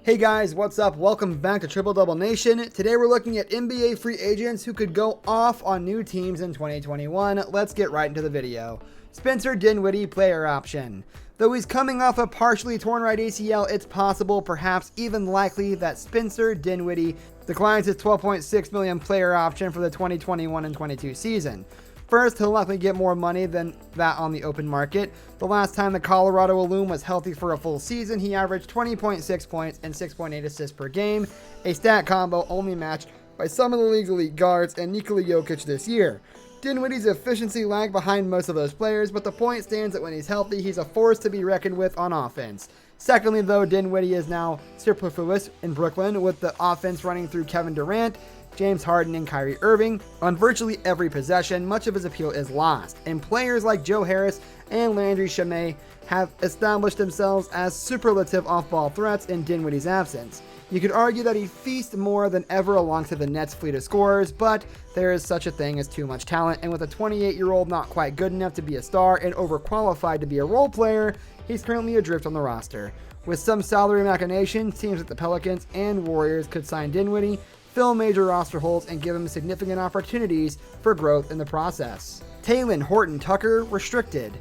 Hey guys, what's up? Welcome back to Triple Double Nation. Today we're looking at NBA free agents who could go off on new teams in 2021. Let's get right into the video. Spencer Dinwiddie player option. Though he's coming off a partially torn right ACL, it's possible, perhaps even likely, that Spencer Dinwiddie declines his $12.6 million player option for the 2021 and 22 season. First, he'll likely get more money than that on the open market. The last time the Colorado Alum was healthy for a full season, he averaged 20.6 points and 6.8 assists per game, a stat combo only matched by some of the league's elite guards and Nikola Jokic this year. Dinwiddie's efficiency lagged behind most of those players, but the point stands that when he's healthy, he's a force to be reckoned with on offense. Secondly, though, Dinwiddie is now superfluous in Brooklyn, with the offense running through Kevin Durant, James Harden, and Kyrie Irving. On virtually every possession, much of his appeal is lost, and players like Joe Harris and Landry Shamet have established themselves as superlative off-ball threats in Dinwiddie's absence. You could argue that he feasts more than ever alongside the Nets' fleet of scorers, but there is such a thing as too much talent, and with a 28-year-old not quite good enough to be a star and overqualified to be a role player, he's currently adrift on the roster. With some salary machinations, teams like the Pelicans and Warriors could sign Dinwiddie, fill major roster holes, and give him significant opportunities for growth in the process. Talen Horton-Tucker restricted.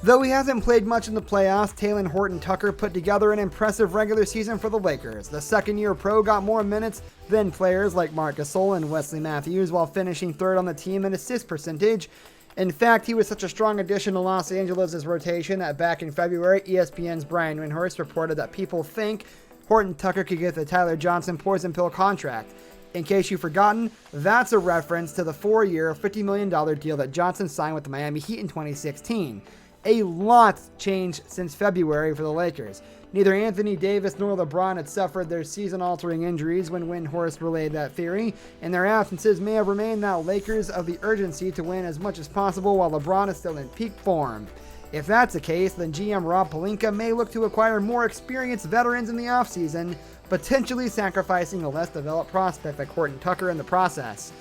Though he hasn't played much in the playoffs, Talen Horton-Tucker put together an impressive regular season for the Lakers. The second-year pro got more minutes than players like Marc Gasol and Wesley Matthews, while finishing third on the team in assist percentage. In fact, he was such a strong addition to Los Angeles' rotation that back in February, ESPN's Brian Windhorst reported that people think Horton-Tucker could get the Tyler Johnson poison pill contract. In case you've forgotten, that's a reference to the 4-year, $50 million deal that Johnson signed with the Miami Heat in 2016. A lot changed since February for the Lakers. Neither Anthony Davis nor LeBron had suffered their season-altering injuries when Windhorst relayed that theory, and their absences may have remained now Lakers of the urgency to win as much as possible while LeBron is still in peak form. If that's the case, then GM Rob Pelinka may look to acquire more experienced veterans in the offseason, potentially sacrificing a less developed prospect like Horton-Tucker in the process.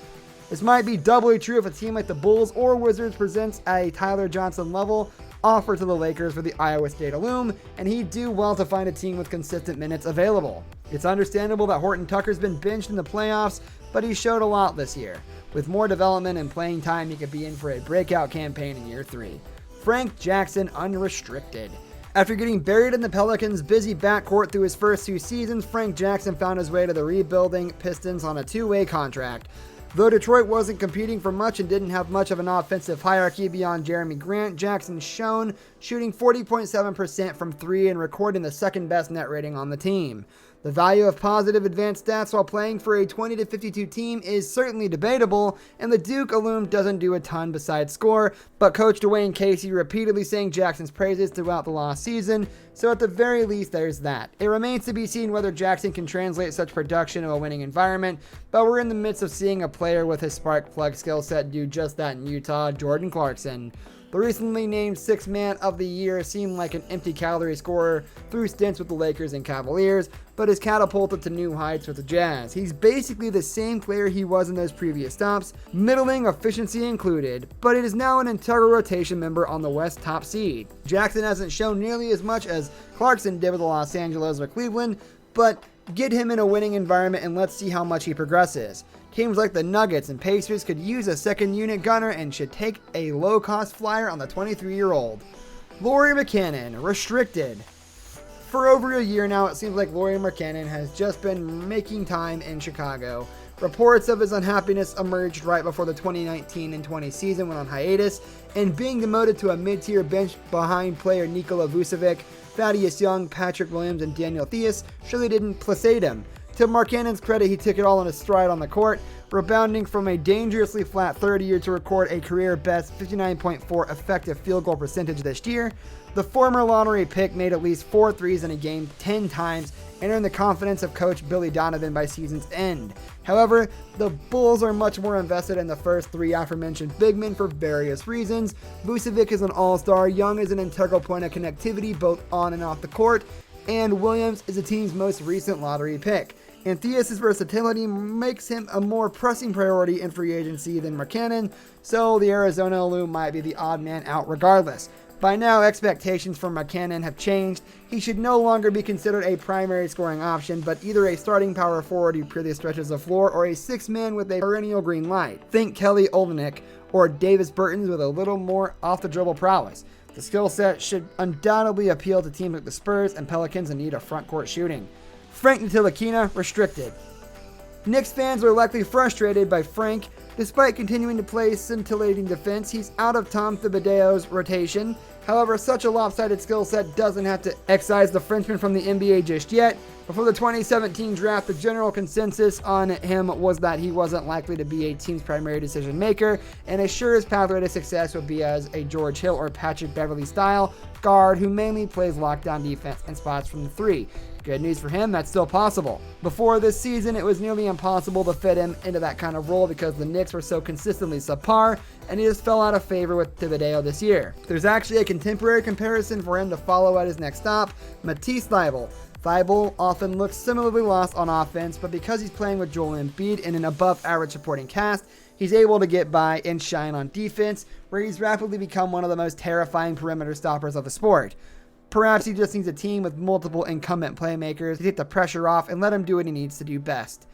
This might be doubly true if a team like the Bulls or Wizards presents a Tyler Johnson level offer to the Lakers for the Iowa State alum, and he'd do well to find a team with consistent minutes available. It's understandable that Horton-Tucker's been benched in the playoffs, but he showed a lot this year. With more development and playing time, he could be in for a breakout campaign in year 3. Frank Jackson unrestricted. After getting buried in the Pelicans' busy backcourt through his first 2 seasons, Frank Jackson found his way to the rebuilding Pistons on a 2-way contract. Though Detroit wasn't competing for much and didn't have much of an offensive hierarchy beyond Jeremy Grant, Jackson shone, shooting 40.7% from 3 and recording the second best net rating on the team. The value of positive advanced stats while playing for a 20-52 team is certainly debatable, and the Duke alum doesn't do a ton besides score, but Coach Dwayne Casey repeatedly sang Jackson's praises throughout the last season, so at the very least there's that. It remains to be seen whether Jackson can translate such production to a winning environment, but we're in the midst of seeing a player with his spark plug skill set do just that in Utah, Jordan Clarkson. The recently named 6th Man of the Year seemed like an empty calorie scorer through stints with the Lakers and Cavaliers, but is catapulted to new heights with the Jazz. He's basically the same player he was in those previous stops, middling efficiency included, but it is now an integral rotation member on the West top seed. Jackson hasn't shown nearly as much as Clarkson did with the Los Angeles or Cleveland, but get him in a winning environment and let's see how much he progresses. Teams like the Nuggets and Pacers could use a second unit gunner and should take a low-cost flyer on the 23-year-old. Lauri Markkanen, restricted. For over a year now, it seems like Lauri Markkanen has just been making time in Chicago. Reports of his unhappiness emerged right before the 2019 and 20 season went on hiatus, and being demoted to a mid-tier bench behind player Nikola Vucevic, Thaddeus Young, Patrick Williams, and Daniel Theis surely didn't placate him. To Markkanen's credit, he took it all in his stride on the court, rebounding from a dangerously flat third year to record a career-best 59.4 effective field goal percentage this year. The former lottery pick made at least 4 threes in a game 10 times and earned the confidence of coach Billy Donovan by season's end. However, the Bulls are much more invested in the first 3 aforementioned big men for various reasons. Vucevic is an all-star, Young is an integral point of connectivity both on and off the court, and Williams is the team's most recent lottery pick. And Theis' versatility makes him a more pressing priority in free agency than Markkanen, so the Arizona alum might be the odd man out regardless. By now, expectations for McCannon have changed. He should no longer be considered a primary scoring option, but either a starting power forward who purely stretches the floor or a sixth man with a perennial green light. Think Kelly Olynyk or Davis Bertans with a little more off-the-dribble prowess. The skill set should undoubtedly appeal to teams like the Spurs and Pelicans in need of front-court shooting. Frank Ntilikina, restricted. Knicks fans are likely frustrated by Frank. Despite continuing to play scintillating defense, he's out of Tom Thibodeau's rotation. However, such a lopsided skill set doesn't have to excise the Frenchman from the NBA just yet. Before the 2017 draft, the general consensus on him was that he wasn't likely to be a team's primary decision maker, and as sure as pathway to success would be as a George Hill or Patrick Beverley style guard who mainly plays lockdown defense and spots from the three. Good news for him, that's still possible. Before this season, it was nearly impossible to fit him into that kind of role because the Knicks were so consistently subpar, and he just fell out of favor with Thibodeau this year. There's actually a contemporary comparison for him to follow at his next stop, Matisse Thybulle. Thybulle often looks similarly lost on offense, but because he's playing with Joel Embiid in an above-average supporting cast, he's able to get by and shine on defense, where he's rapidly become one of the most terrifying perimeter stoppers of the sport. Perhaps he just needs a team with multiple incumbent playmakers to take the pressure off and let him do what he needs to do best.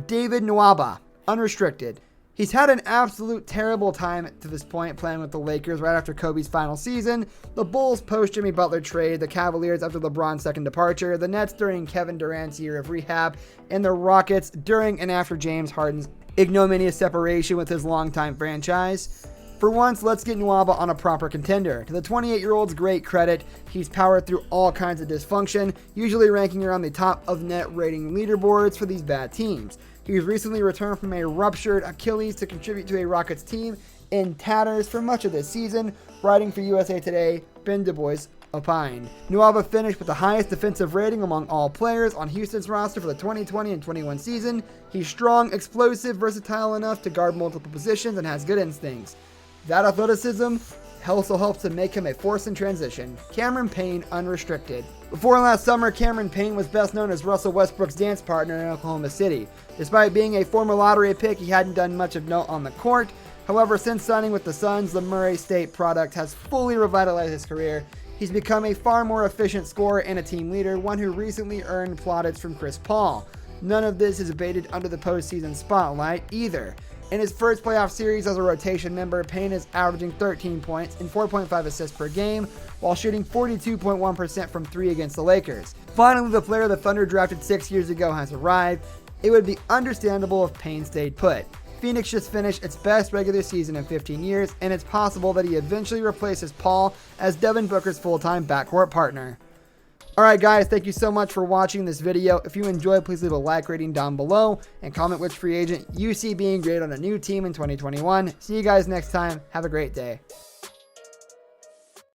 David Nwaba, unrestricted. He's had an absolute terrible time to this point playing with the Lakers right after Kobe's final season, the Bulls post-Jimmy Butler trade, the Cavaliers after LeBron's second departure, the Nets during Kevin Durant's year of rehab, and the Rockets during and after James Harden's ignominious separation with his longtime franchise. For once, let's get Nwaba on a proper contender. To the 28-year-old's great credit, he's powered through all kinds of dysfunction, usually ranking around the top of net rating leaderboards for these bad teams. He's recently returned from a ruptured Achilles to contribute to a Rockets team in tatters for much of this season. Writing for USA Today, Ben Du Bois opined. Nwaba finished with the highest defensive rating among all players on Houston's roster for the 2020 and 21 season. He's strong, explosive, versatile enough to guard multiple positions, and has good instincts. That athleticism also helps to make him a force in transition. Cameron Payne, unrestricted. Before last summer, Cameron Payne was best known as Russell Westbrook's dance partner in Oklahoma City. Despite being a former lottery pick, he hadn't done much of note on the court. However, since signing with the Suns, the Murray State product has fully revitalized his career. He's become a far more efficient scorer and a team leader, one who recently earned plaudits from Chris Paul. None of this is abated under the postseason spotlight either. In his first playoff series as a rotation member, Payne is averaging 13 points and 4.5 assists per game, while shooting 42.1% from three against the Lakers. Finally, the player the Thunder drafted 6 years ago has arrived. It would be understandable if Payne stayed put. Phoenix just finished its best regular season in 15 years, and it's possible that he eventually replaces Paul as Devin Booker's full-time backcourt partner. Alright guys, thank you so much for watching this video. If you enjoyed, please leave a like rating down below and comment which free agent you see being great on a new team in 2021. See you guys next time. Have a great day.